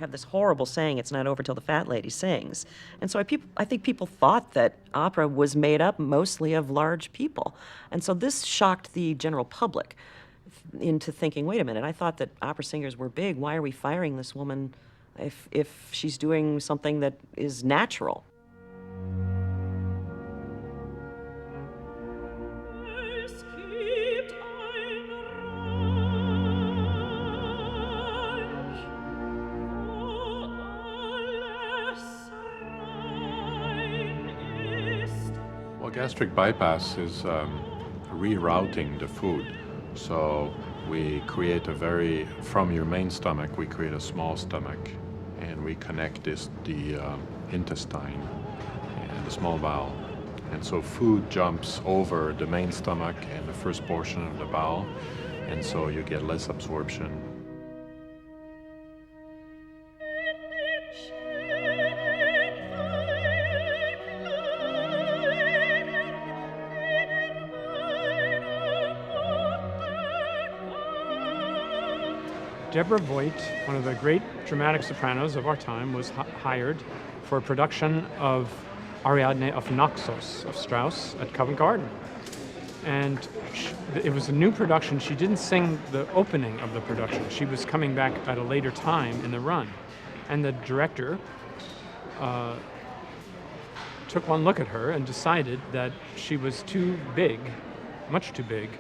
have this horrible saying, it's not over till the fat lady sings. And so I think people thought that opera was made up mostly of large people. And so this shocked the general public into thinking, wait a minute, I thought that opera singers were big. Why are we firing this woman if she's doing something that is natural? Well, gastric bypass is rerouting the food. So we create from your main stomach, we create a small stomach, and we connect the intestine and the small bowel. And so food jumps over the main stomach and the first portion of the bowel, and so you get less absorption. Deborah Voit, one of the great dramatic sopranos of our time, was hired for a production of Ariadne of Naxos of Strauss at Covent Garden. And it was a new production. She didn't sing the opening of the production. She was coming back at a later time in the run. And the director took one look at her and decided that she was too big, much too big,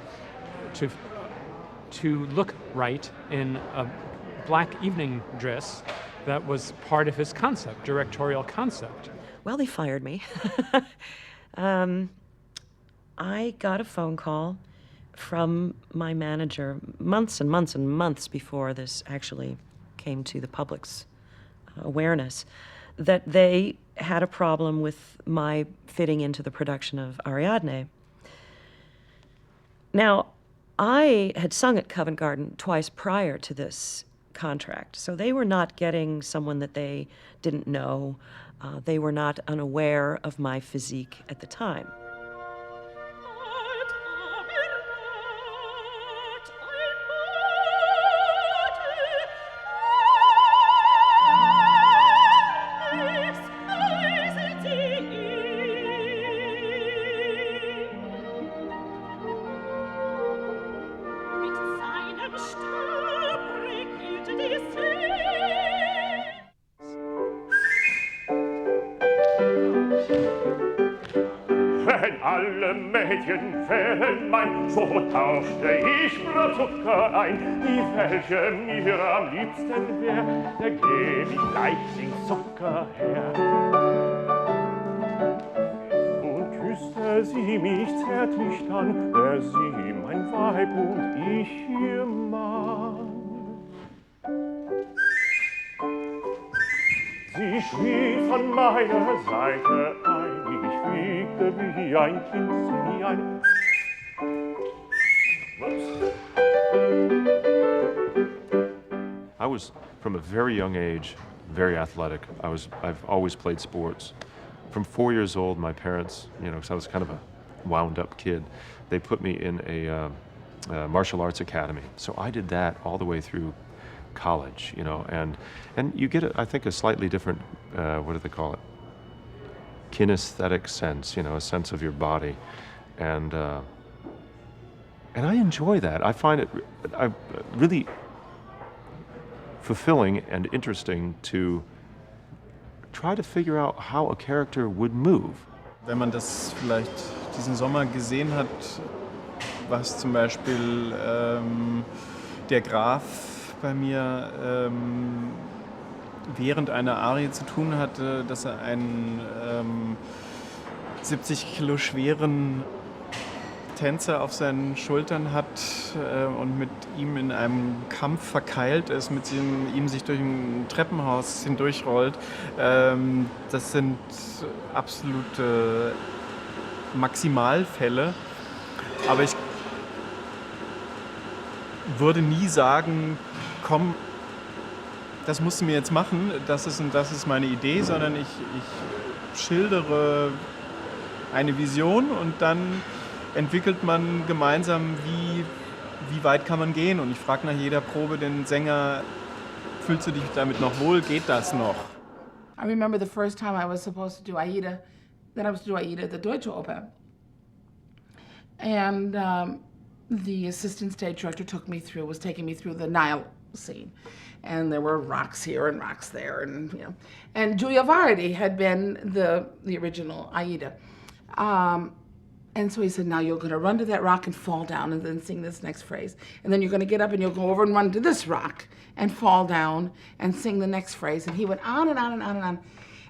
to look right in a black evening dress that was part of his concept, directorial concept. Well, they fired me. I got a phone call from my manager months and months and months before this actually came to the public's awareness, that they had a problem with my fitting into the production of Ariadne. Now, I had sung at Covent Garden twice prior to this contract, so they were not getting someone that they didn't know. They were not unaware of my physique at the time. Alle Mädchen wären mein, so tauschte ich Blutzucker ein. Die welche mir am liebsten wär, da gäb ich gleich den Zucker her. Und küsste sie mich zärtlich dann, wär sie mein Weib und ich ihr Mann. Sie schrie von meiner Seite ein, ich wiegte wie ein Kind, wie ein... I was, from a very young age, very athletic. I've always played sports. From 4 years old, my parents, because I was kind of a wound-up kid, they put me in a martial arts academy. So I did that all the way through college, and you get, I think, a slightly different, what do they call it? Kinesthetic sense, a sense of your body. And I enjoy that. I find it really fulfilling and interesting to try to figure out how a character would move. Wenn man das vielleicht diesen Sommer gesehen hat, was zum Beispiel der Graf bei mir während einer Arie zu tun hatte, dass er einen 70 Kilo schweren Tänzer auf seinen Schultern hat und mit ihm in einem Kampf verkeilt ist, mit ihm sich durch ein Treppenhaus hindurchrollt. Das sind absolute Maximalfälle. Aber ich würde nie sagen, komm, das musst du mir jetzt machen, das ist meine Idee, sondern ich schildere eine Vision und dann entwickelt man gemeinsam, wie weit kann man gehen. Und ich frage nach jeder Probe den Sänger, Fühlst du dich damit noch wohl? Geht das noch? I remember the first time I was supposed to do Aida, that I was to do Aida at the Deutsche Oper. And the assistant stage director was taking me through the Nile scene. And there were rocks here and rocks there, and you know. And Giulia Vardi had been the original Aida. And so he said, now you're going to run to that rock and fall down and then sing this next phrase. And then you're going to get up and you'll go over and run to this rock and fall down and sing the next phrase. And he went on and on and on and on.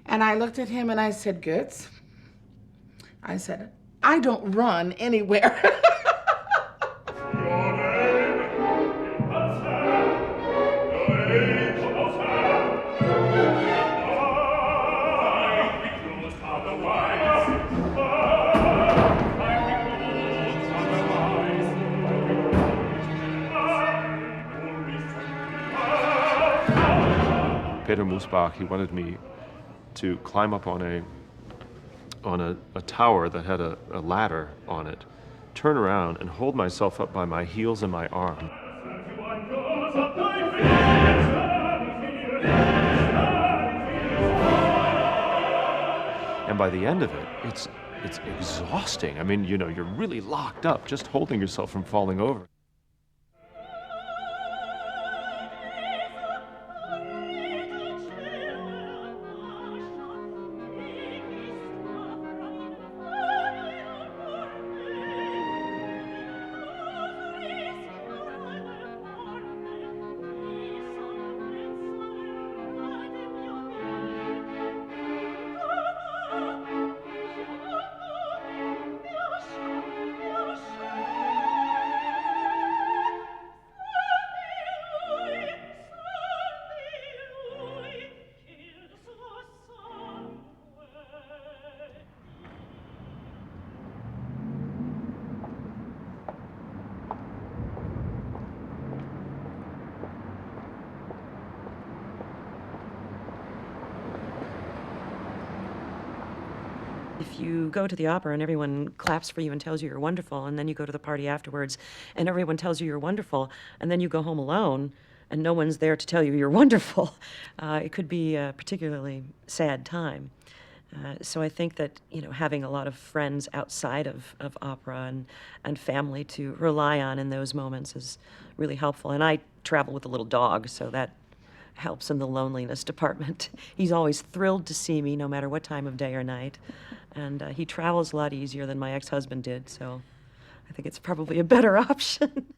And I looked at him and I said, Goetz, I said, I don't run anywhere. Peter Musbach, he wanted me to climb up on a tower that had a ladder on it, turn around and hold myself up by my heels and my arm. And by the end of it, it's exhausting. I mean, you know, you're really locked up just holding yourself from falling over. If you go to the opera and everyone claps for you and tells you you're wonderful, and then you go to the party afterwards and everyone tells you you're wonderful, and then you go home alone and no one's there to tell you you're wonderful, it could be a particularly sad time. So I think that, you know, having a lot of friends outside of opera and family to rely on in those moments is really helpful. And I travel with a little dog, so that helps in the loneliness department. He's always thrilled to see me, no matter what time of day or night. And he travels a lot easier than my ex-husband did, so I think it's probably a better option.